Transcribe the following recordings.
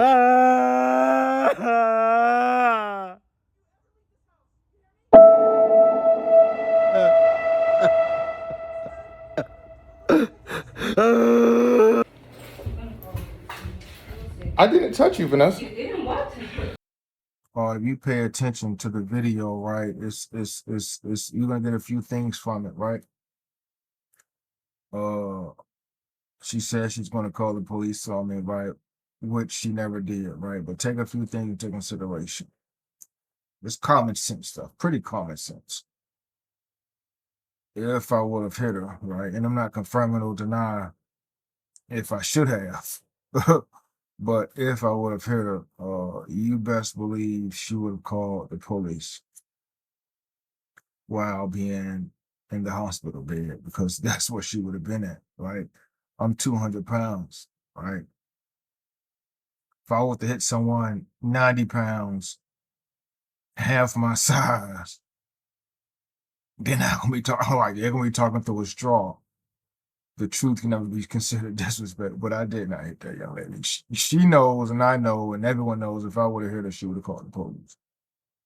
I didn't touch you, Vanessa. You didn't what? If you pay attention to the video, right, it's you're gonna get a few things from it, right? Uh, she says she's gonna call the police on me, right? Which she never did, right? But take a few things into consideration. It's common sense stuff, pretty common sense. If I would have hit her, right, and I'm not confirming or denying if I should have, but if I would have hit her, you best believe she would have called the police while being in the hospital bed because that's where she would have been at, right? I'm 200 pounds, right? If I were to hit someone 90 pounds, half my size, they're not gonna be talking like they're gonna be talking through a straw. The truth can never be considered disrespect, but I did not hit that young lady. She knows, and I know, and everyone knows. If I would have hit her, she would have called the police.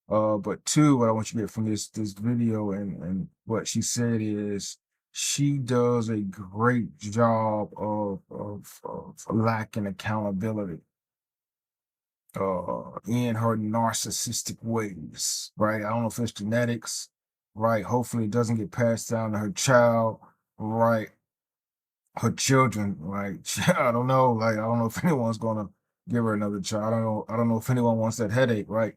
But two, what I want you to get from this video and what she said is she does a great job of lacking accountability in her narcissistic ways, right? I don't know if it's genetics, right? Hopefully it doesn't get passed down to her child, right? Her children, right? I don't know. Like, I don't know if anyone's gonna give her another child. I don't know if anyone wants that headache, right?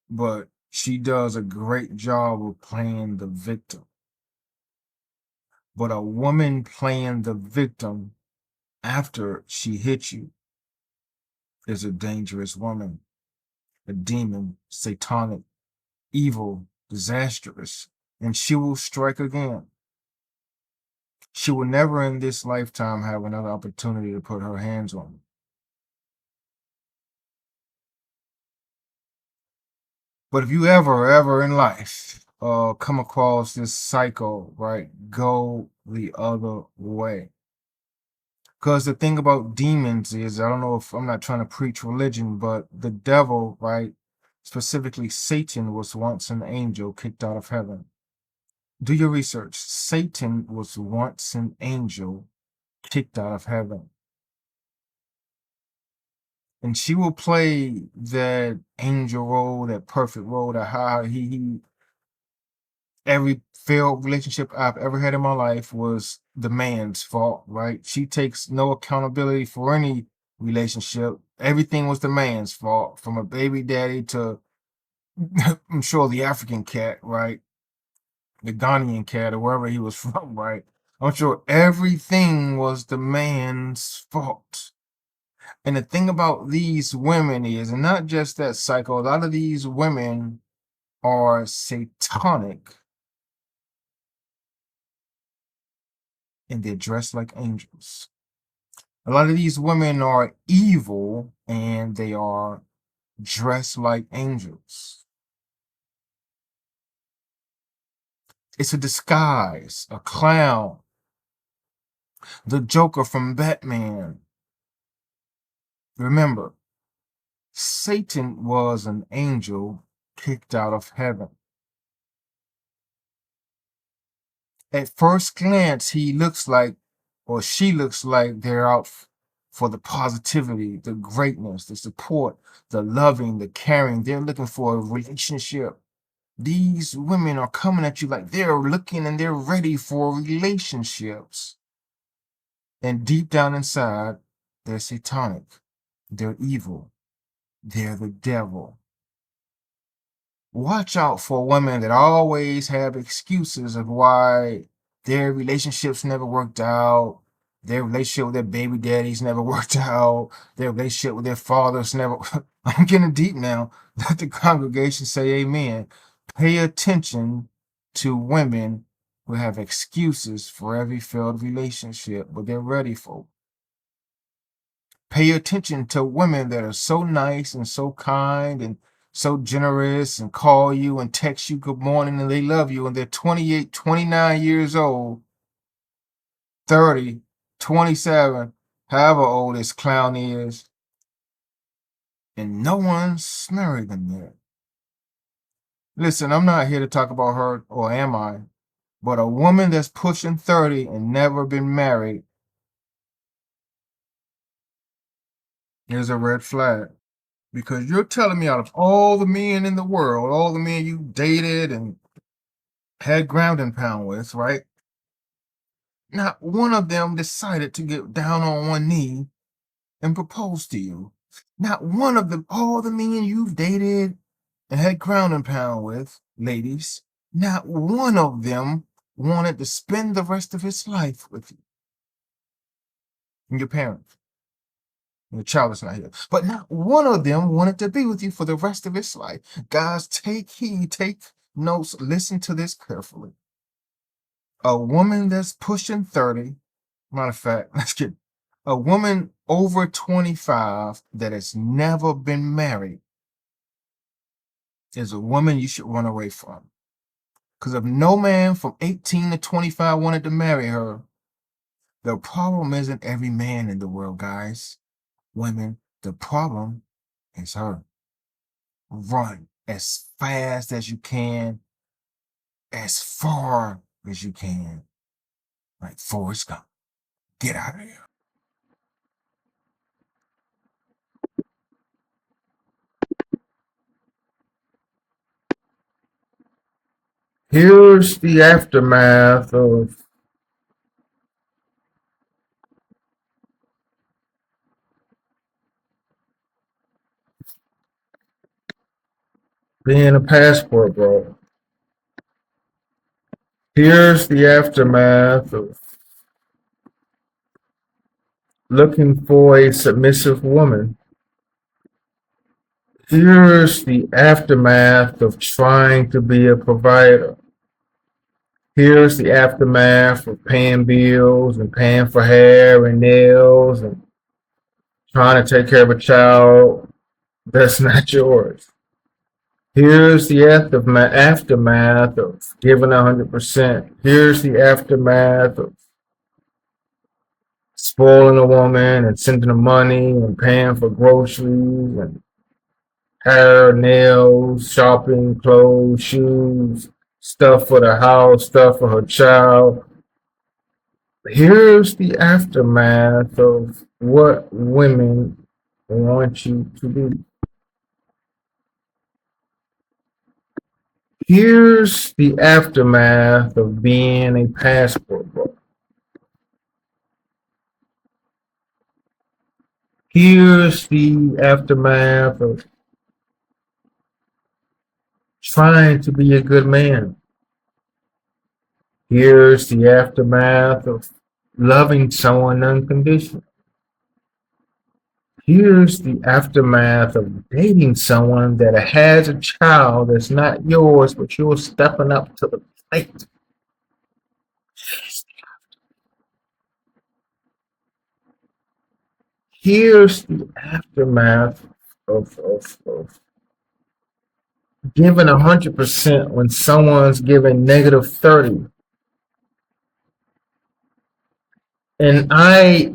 But she does a great job of playing the victim. But a woman playing the victim after she hit you is a dangerous woman, a demon, satanic, evil, disastrous, and she will strike again. She will never in this lifetime have another opportunity to put her hands on you. But if you ever in life come across this cycle, right, go the other way. Because the thing about demons is, I don't know if I'm not trying to preach religion, but the devil, right, specifically Satan, was once an angel kicked out of heaven. Do your research. Satan was once an angel kicked out of heaven. And she will play that angel role, that perfect role, that how he every failed relationship I've ever had in my life was the man's fault, right? She takes no accountability for any relationship. Everything was the man's fault, from a baby daddy to, I'm sure, the African cat, right? The Ghanaian cat or wherever he was from, right? I'm sure everything was the man's fault. And the thing about these women is, and not just that cycle, a lot of these women are satanic and they're dressed like angels. A lot of these women are evil and they are dressed like angels. It's a disguise, a clown, the Joker from Batman. Remember, Satan was an angel kicked out of heaven. At first glance, he looks like, or she looks like they're out for the positivity, the greatness, the support, the loving, the caring. They're looking for a relationship. These women are coming at you like they're looking and they're ready for relationships. And deep down inside, they're satanic. They're evil. They're the devil. Watch out for women that always have excuses of why their relationships never worked out, their relationship with their baby daddies never worked out, their relationship with their fathers never. I'm getting deep now. Let the congregation say amen. Pay attention to women who have excuses for every failed relationship, but they're ready for it. Pay attention to women that are so nice and so kind and so generous and call you and text you good morning and they love you and they're 28, 29 years old, 30, 27, however old this clown is, and no one's married them yet. Listen, I'm not here to talk about her, or am I? But a woman that's pushing 30 and never been married is a red flag. Because you're telling me out of all the men in the world, all the men you dated and had ground and pound with, right? Not one of them decided to get down on one knee and propose to you. Not one of them, all the men you've dated and had ground and pound with, ladies, not one of them wanted to spend the rest of his life with you and your parents. Your child is not here. But not one of them wanted to be with you for the rest of his life. Guys, take heed, take notes, listen to this carefully. A woman that's pushing 30, matter of fact, let's get a woman over 25 that has never been married is a woman you should run away from. Because if no man from 18 to 25 wanted to marry her, the problem isn't every man in the world, guys. Women, the problem is her. Run as fast as you can, as far as you can. Like Forrest Gump. Get out of here. Here's the aftermath of being a passport bro. Here's the aftermath of looking for a submissive woman. Here's the aftermath of trying to be a provider. Here's the aftermath of paying bills and paying for hair and nails and trying to take care of a child that's not yours. Here's the aftermath of giving 100%. Here's the aftermath of spoiling a woman and sending her money and paying for groceries and hair, nails, shopping, clothes, shoes, stuff for the house, stuff for her child. Here's the aftermath of what women want you to be. Here's the aftermath of being a passport bro. Here's the aftermath of trying to be a good man. Here's the aftermath of loving someone unconditionally. Here's the aftermath of dating someone that has a child that's not yours, but you're stepping up to the plate. Here's the aftermath of giving 100% when someone's giving negative 30. And I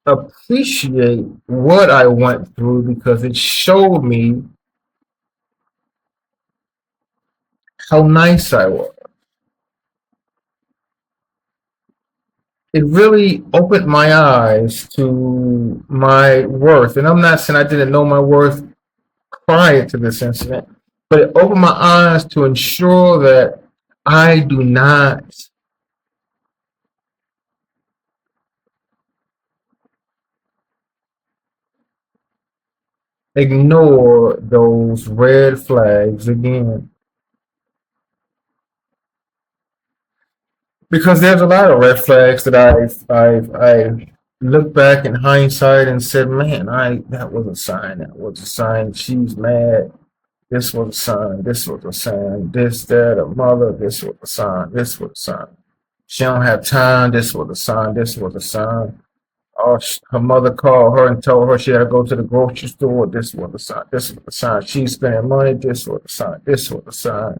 appreciate what I went through because it showed me how nice I was. It really opened my eyes to my worth. And I'm not saying I didn't know my worth prior to this incident, but it opened my eyes to ensure that I do not ignore those red flags again. Because there's a lot of red flags that I've looked back in hindsight and said, man, that was a sign. That was a sign. She's mad. This was a sign. This was a sign. This, that, a mother. This was a sign. This was a sign. She don't have time. This was a sign. This was a sign. Oh, her mother called her and told her she had to go to the grocery store. This was a sign. This was a sign. She's spending money. This was a sign. This was a sign.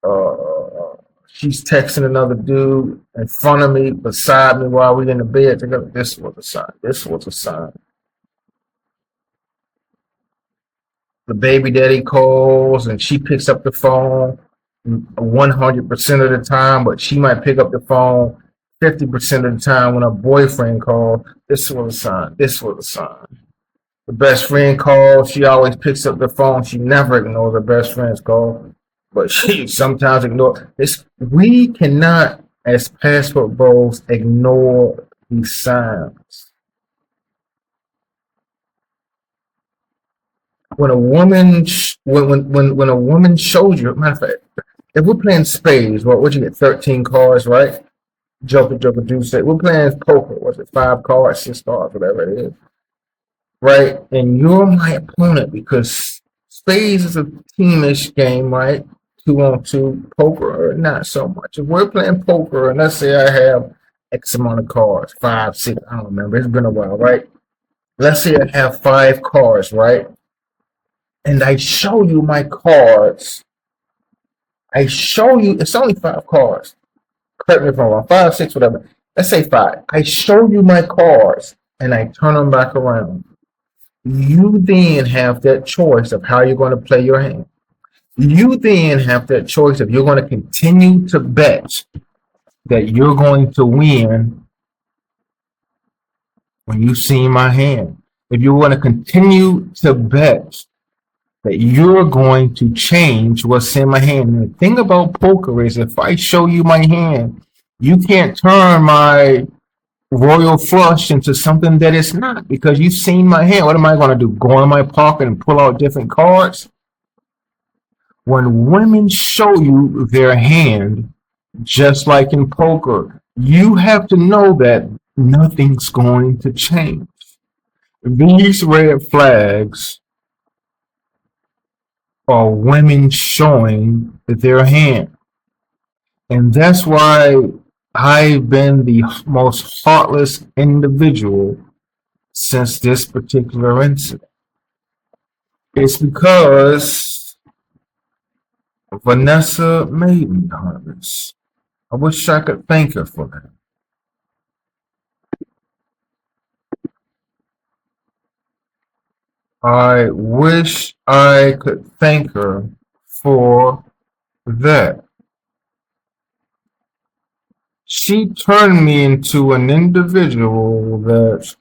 Uh, she's texting another dude in front of me, beside me while we're in the bed together. This was a sign. This was a sign. the baby daddy calls and she picks up the phone 100% of the time, but she might pick up the phone 50% of the time when her boyfriend calls. This was a sign. This was a sign. The best friend calls. She always picks up the phone. She never ignores her best friend's call, but she sometimes ignores this. We cannot, as passport bros, ignore these signs. When a woman, when a woman shows you, matter of fact, if we're playing spades, what you get? 13 cards, right? Joker, Joker, Deuce. We're playing poker. What's it? 5 cards, 6 cards, whatever it is, right? And you're my opponent because spades is a teamish game, right? 2-on-2. Poker, not so much. If we're playing poker, and let's say I have X amount of cards, 5, 6, I don't remember. It's been a while, right? Let's say I have 5 cards, right? And I show you my cards. I show you, it's only 5 cards. Correct me if I'm wrong, 5, 6, whatever. Let's say 5. I show you my cards and I turn them back around. You then have that choice of how you're going to play your hand. You then have that choice of you're going to continue to bet that you're going to win when you see my hand. If you're going to continue to bet that you're going to change what's in my hand. And the thing about poker is if I show you my hand, you can't turn my royal flush into something that it's not because you've seen my hand. What am I going to do? Go in my pocket and pull out different cards? When women show you their hand, just like in poker, you have to know that nothing's going to change. These red flags are women showing their hand. And that's why I've been the most heartless individual since this particular incident. It's because Vanessa made me heartless. I wish I could thank her for that. I wish I could thank her for that. She turned me into an individual that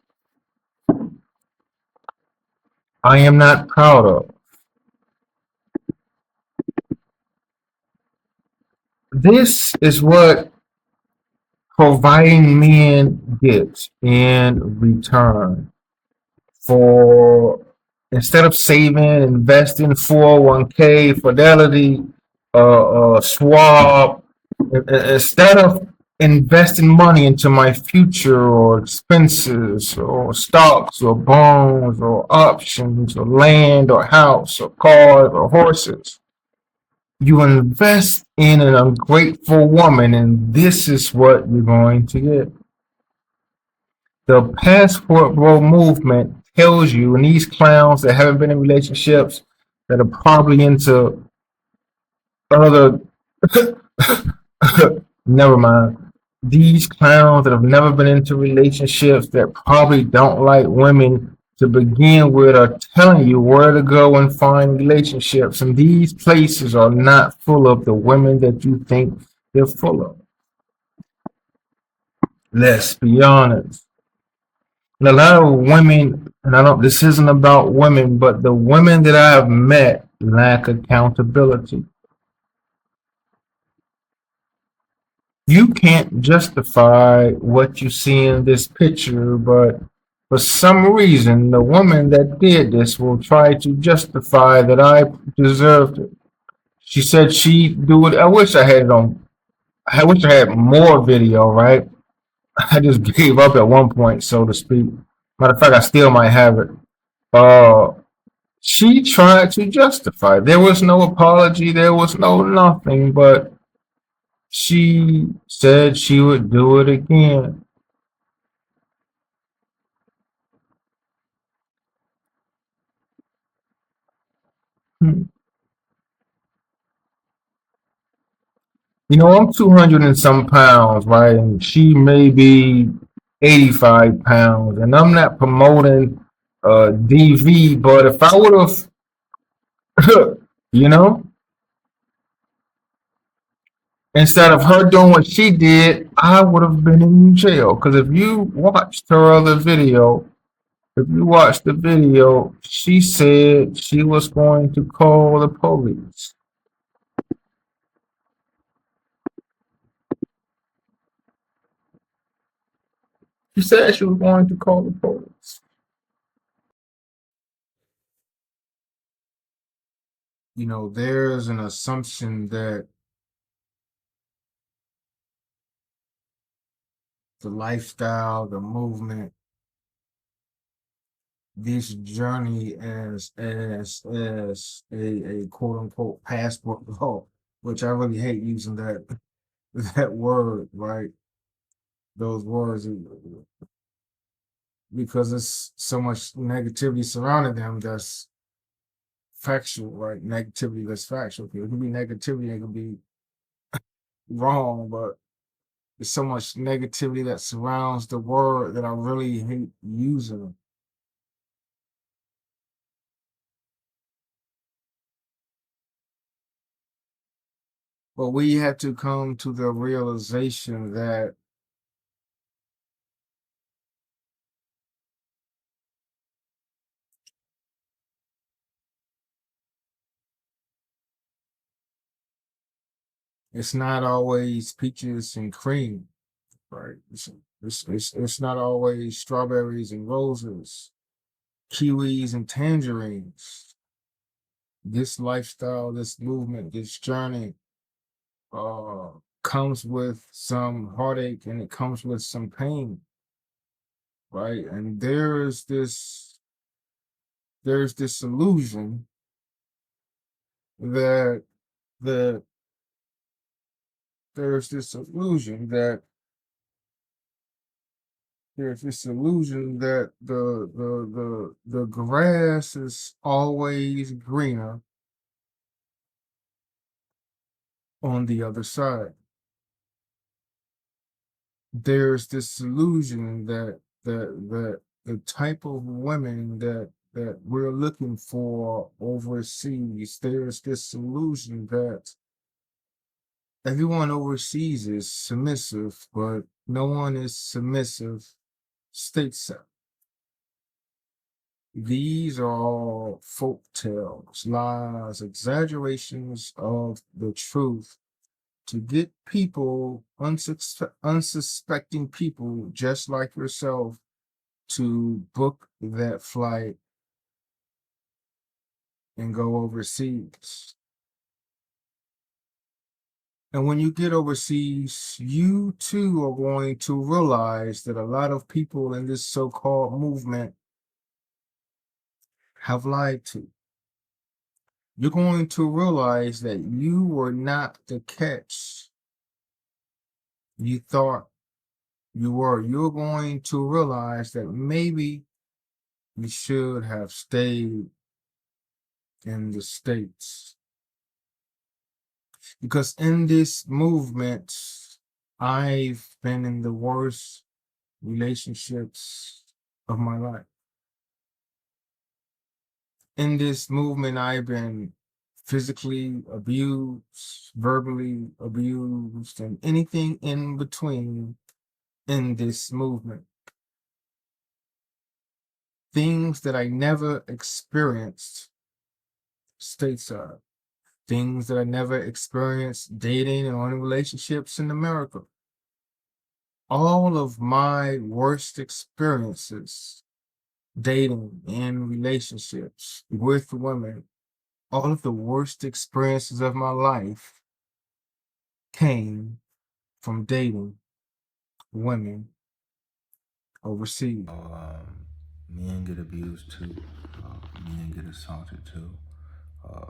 I am not proud of. This is what providing men get in return for instead of saving, investing 401k, Fidelity, Schwab, instead of investing money into my future or expenses or stocks or bonds or options or land or house or cars or horses. You invest in an ungrateful woman, and this is what you're going to get. The passport bro movement tells you, and these clowns that haven't been in relationships, that are probably into other, never mind. These clowns that have never been into relationships, that probably don't like women to begin with, are telling you where to go and find relationships. And these places are not full of the women that you think they're full of. Let's be honest. And a lot of women, and this isn't about women, but the women that I have met lack accountability. You can't justify what you see in this picture, but for some reason, the woman that did this will try to justify that I deserved it. She said she'd do it. I wish I had it on. I wish I had more video, right? I just gave up at one point, so to speak. Matter of fact, I still might have it. She tried to justify. There was no apology. There was no nothing, but she said she would do it again. You know, I'm 200 and some pounds, right? And she may be 85 pounds. And I'm not promoting DV, but if I would have You know, instead of her doing what she did, I would have been in jail. Because if you watched her other video, if you watched the video, she said she was going to call the police. She said she was going to call the police. You know, there's an assumption that the lifestyle, the movement, this journey as a quote unquote passport law, which I really hate using that word, right? Those words because there's so much negativity surrounding them that's factual, right? Negativity that's factual. It can be negativity, it can be wrong, but there's so much negativity that surrounds the word that I really hate using. But we have to come to the realization that it's not always peaches and cream, right? It's not always strawberries and roses, kiwis and tangerines. This lifestyle, this movement, this journey uh, comes with some heartache and it comes with some pain, right? And there's this illusion that that there's this illusion that there's this illusion that the grass is always greener on the other side. There's this illusion that the type of women that we're looking for overseas, there's this illusion that everyone overseas is submissive, but no one is submissive stateside. These are all folk tales, lies, exaggerations of the truth to get people, unsuspecting people just like yourself, to book that flight and go overseas. And when you get overseas, you too are going to realize that a lot of people in this so called movement have lied to. You're going to realize that you were not the catch you thought you were. You're going to realize that maybe you should have stayed in the States. Because in this movement, I've been in the worst relationships of my life. In this movement, I've been physically abused, verbally abused, and anything in between in this movement. Things that I never experienced stateside. Things that I never experienced dating and in relationships in America. All of my worst experiences dating and relationships with women, all of the worst experiences of my life came from dating women overseas. Men get abused too. Men get assaulted too.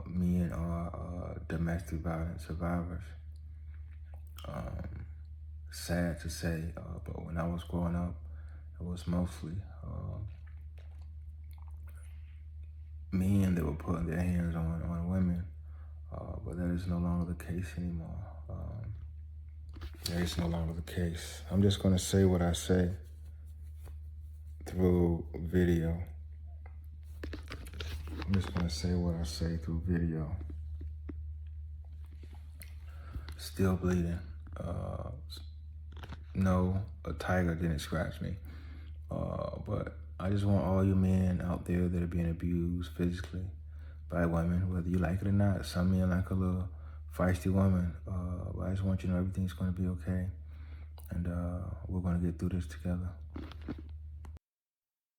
Men are domestic violence survivors. Sad to say, but when I was growing up, it was mostly men that were putting their hands on women. But that is no longer the case anymore. That is no longer the case. I'm just going to say what I say through video. I'm just gonna say what I say through video. Still bleeding. Uh, no, a tiger didn't scratch me. But I just want all you men out there that are being abused physically by women, whether you like it or not. Some men like a little feisty woman. But I just want you to know everything's going to be okay. And we're going to get through this together.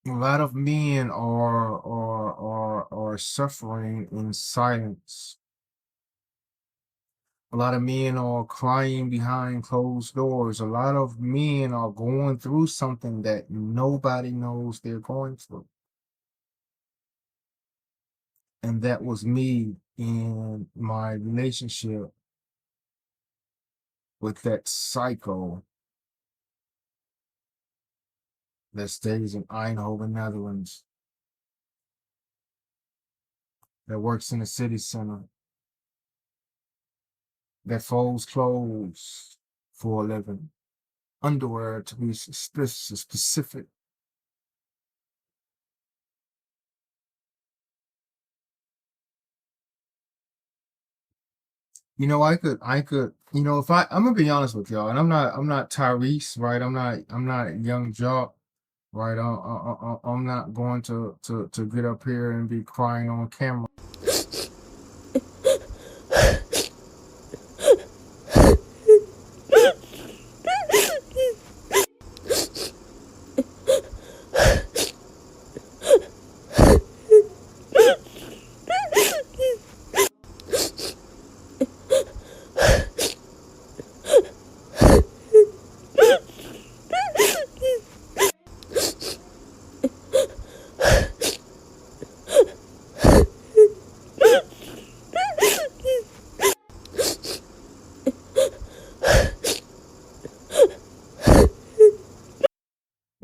A lot of men are suffering in silence. A lot of men are crying behind closed doors. A lot of men are going through something that nobody knows they're going through. And that was me in my relationship with that psycho that stays in Eindhoven, Netherlands, that works in the city center, that folds clothes for a living, underwear to be specific. You know, if I'm gonna be honest with y'all, and I'm not Tyrese, right? I'm not Young Jock, right? I'm not going to get up here and be crying on camera.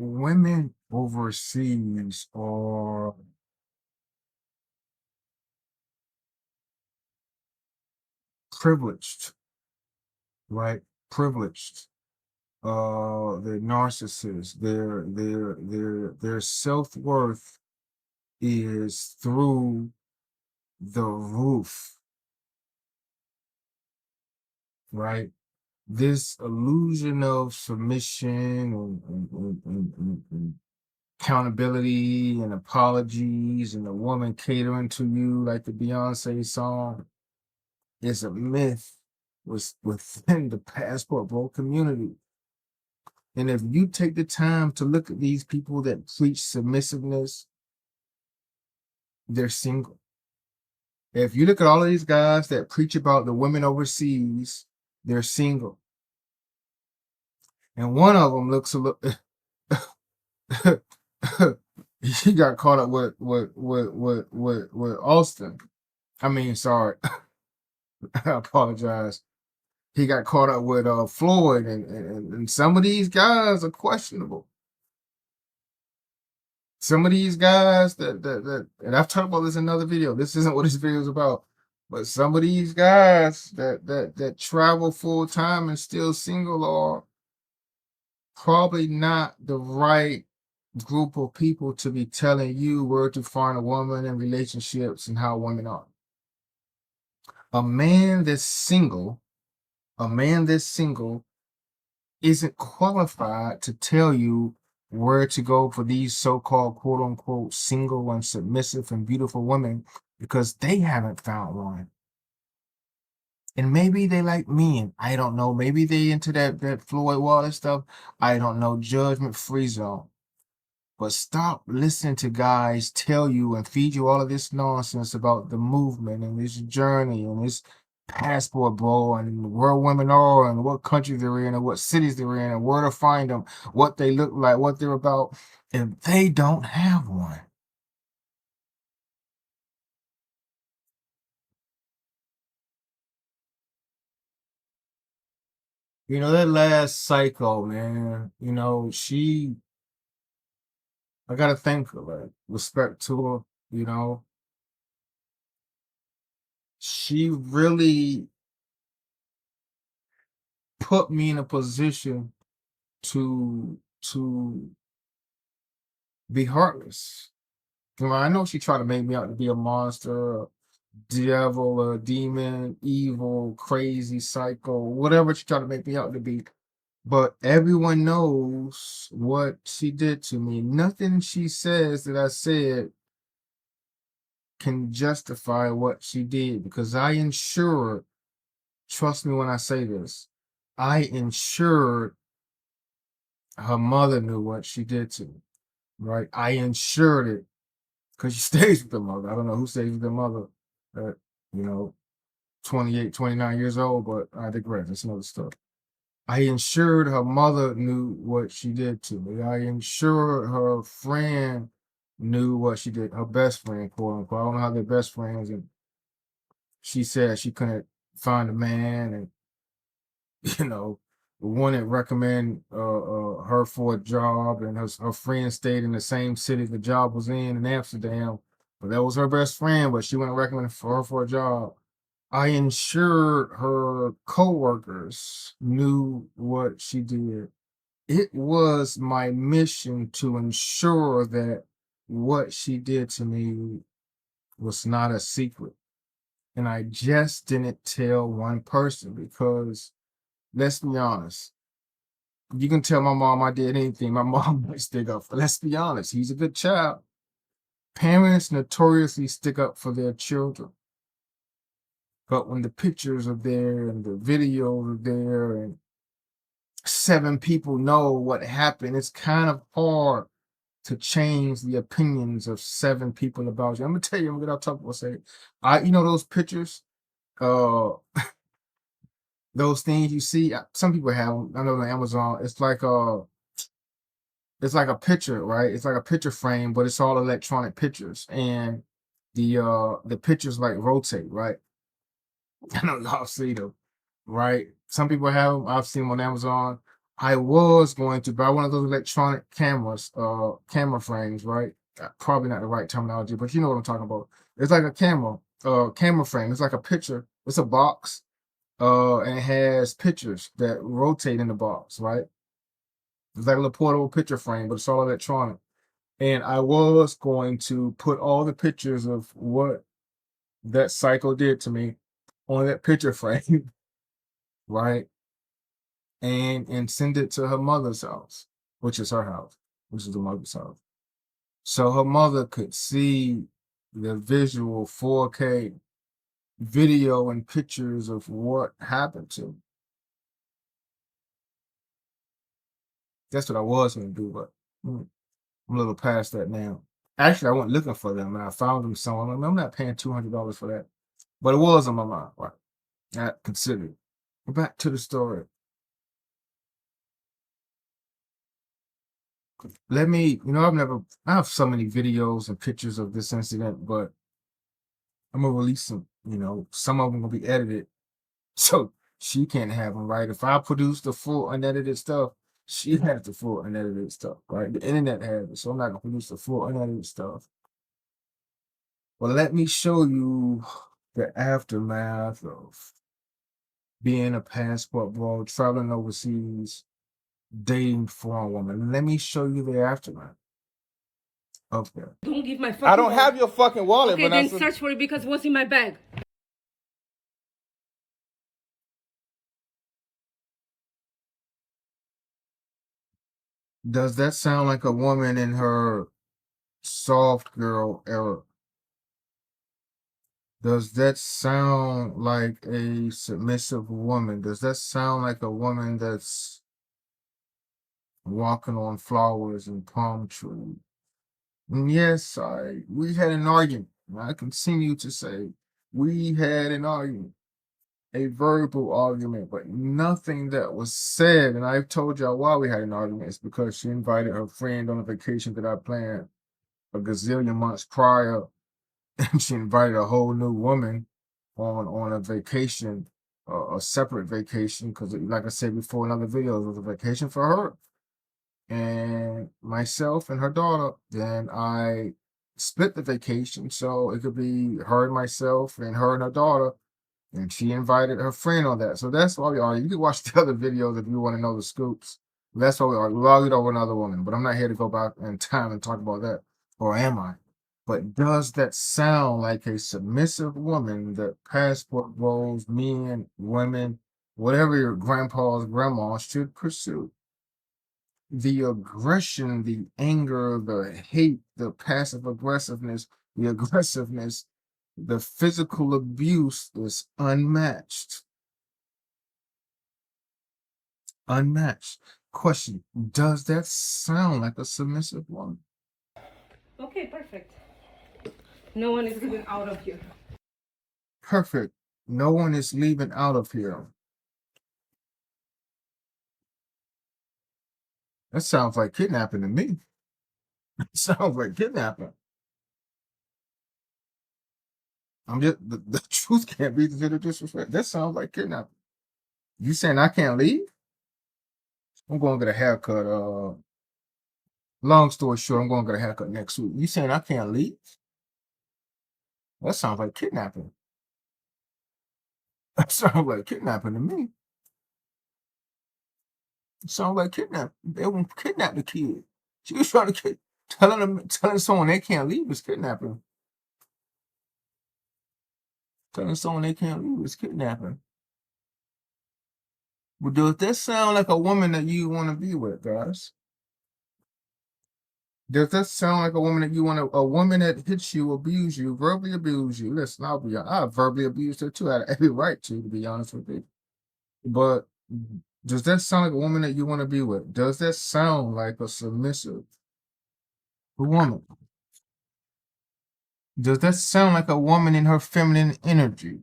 Women overseas are privileged, right? Privileged. They're narcissists. Their self-worth is through the roof, right? This illusion of submission and accountability and apologies and the woman catering to you like the Beyonce song is a myth within the passport bro community. And if you take the time to look at these people that preach submissiveness, they're single. If you look at all of these guys that preach about the women overseas, they're single. And one of them looks a little he got caught up with Austin. I mean, sorry. I apologize. He got caught up with Floyd, and some of these guys are questionable. Some of these guys that and I've talked about this in another video. This isn't what this video is about. But some of these guys that travel full time and still single are probably not the right group of people to be telling you where to find a woman in relationships and how women are. A man that's single, a man that's single isn't qualified to tell you where to go for these so-called quote unquote single and submissive and beautiful women because they haven't found one. And maybe they like men. I don't know. Maybe they into that Floyd Wallace stuff. I don't know. Judgment free zone. But stop listening to guys tell you and feed you all of this nonsense about the movement and this journey and this passport, bro, and where women are and what country they're in and what cities they're in and where to find them, what they look like, what they're about, if they don't have one. You know, that last psycho, man, you know, I gotta thank her, like, respect to her, you know. She really put me in a position to be heartless. Well, I know she tried to make me out to be a monster, a devil, a demon, evil, crazy, psycho, whatever she tried to make me out to be. But everyone knows what she did to me. Nothing she says that I said can justify what she did because I ensured, trust me when I say this, I ensured her mother knew what she did to me, right? I ensured it because she stays with her mother. I don't know who stays with their mother at, you know, 28, 29 years old, but I digress. That's another story. I ensured her mother knew what she did to me. I ensured her friend knew what she did, her best friend, quote unquote. I don't know how they're best friends. And she said she couldn't find a man and, wouldn't recommend her for a job. And her friend stayed in the same city the job was in Amsterdam. But that was her best friend, but she wouldn't recommend her for a job. I ensured her coworkers knew what she did. It was my mission to ensure that what she did to me was not a secret. And I just didn't tell one person because, let's be honest, you can tell my mom I did anything. My mom might stick up for. Let's be honest, he's a good child. Parents notoriously stick up for their children. But when the pictures are there and the videos are there and 7 people know what happened, it's kind of hard to change the opinions of 7 people about you. I'm gonna tell you, I'm gonna talk about say, those pictures, uh, those things you see. Some people have them. I know on Amazon. It's like a picture, right? It's like a picture frame, but it's all electronic pictures, and the pictures like rotate, right? I know y'all see them, right? Some people have them. I've seen them on Amazon. I was going to buy one of those electronic cameras, camera frames, right? Probably not the right terminology, but you know what I'm talking about. It's like a camera frame. It's like a picture. It's a box, and it has pictures that rotate in the box, right? It's like a little portable picture frame, but it's all electronic. And I was going to put all the pictures of what that cycle did to me on that picture frame, right? And send it to her mother's house, which is her house, which is the mother's house. So her mother could see the visual 4K video and pictures of what happened to me. That's what I was going to do, but I'm a little past that now. Actually, I went looking for them and I found them somewhere. I'm not paying $200 for that, but it was on my mind, right? I considered. Back to the story. I have so many videos and pictures of this incident, but I'm gonna release them. Some of them gonna be edited, so she can't have them, right? If I produce the full unedited stuff, she has the full unedited stuff, right? The internet has it, so I'm not gonna produce the full unedited stuff. Well, let me show you the aftermath of being a passport bro, traveling overseas, dating for a woman. Let me show you the aftermath of that. Don't give my fucking I don't wallet. have your fucking wallet, Okay, then Vanessa. search for it because what's in my bag? Does that sound like a woman in her soft girl era? Does that sound like a submissive woman? Does that sound like a woman that's walking on flowers and palm trees? And yes, we had an argument. I continue to say we had an argument, a verbal argument, but nothing that was said. And I've told y'all why we had an argument. It's because she invited her friend on a vacation that I planned a gazillion months prior, and she invited a whole new woman on a vacation, a separate vacation, because like I said before in other videos, it was a vacation for her and myself and her daughter. Then I split the vacation so it could be her and myself and her and her daughter, and she invited her friend on that. So that's why we are. You can watch the other videos if you want to know the scoops. That's why we are. We argued over another woman, but I'm not here to go back in time and talk about that, or am I? But does that sound like a submissive woman that passport roles men, women, whatever your grandpa's grandma should pursue? The aggression, the anger, the hate, the passive aggressiveness, the aggressiveness, the physical abuse is unmatched. Unmatched. Question: does that sound like a submissive woman? Okay, perfect. No one is leaving out of here. Perfect. No one is leaving out of here. That sounds like kidnapping to me. Sounds like kidnapping. I'm just the truth can't be considered disrespect. That sounds like kidnapping. You saying I can't leave? I'm going to get a haircut. Long story short, I'm going to get a haircut next week. You saying I can't leave? That sounds like kidnapping. That sounds like kidnapping to me. It sounds like kidnapping. They won't kidnap the kid. She was trying to telling someone they can't leave is kidnapping. Telling someone they can't leave is kidnapping. But does that sound like a woman that you want to be with, guys? Does that sound like a woman that you want to, a woman that hits you, abuse you, verbally abuse you? Listen, I verbally abused her too. I had every right to be honest with you. But does that sound like a woman that you want to be with? Does that sound like a submissive woman? Does that sound like a woman in her feminine energy?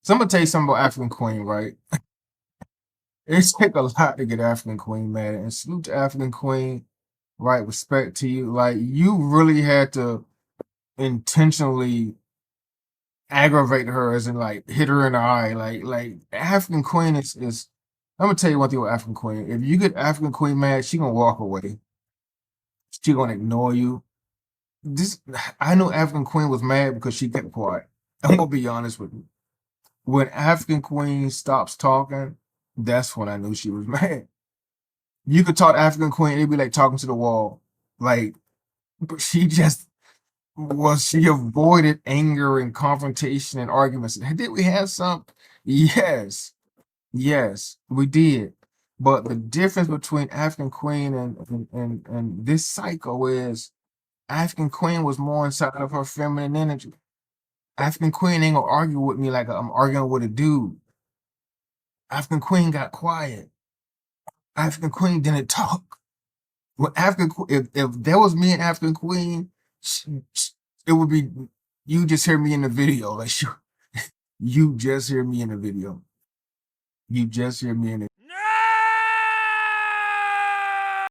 So I'm gonna tell you something about African Queen, right? It take a lot to get African Queen mad, and salute to African Queen, right? Respect to you. Like you really had to intentionally aggravate her, as in like hit her in the eye. Like African Queen is. I'm gonna tell you one thing about African Queen. If you get African Queen mad, she gonna walk away. She gonna ignore you. This I know African Queen was mad because she kept quiet. I'm gonna be honest with you. When African Queen stops talking, that's when I knew she was mad. You could talk to African Queen, it'd be like talking to the wall. Like, but she just she avoided anger and confrontation and arguments. Did we have some? Yes, yes, we did. But the difference between African Queen and this cycle is African Queen was more inside of her feminine energy. African Queen ain't gonna argue with me like I'm arguing with a dude. African Queen got quiet. African Queen didn't talk. When if there was me and African Queen, it would be you just hear me in the video. Like you just hear me in the video. You just hear me in the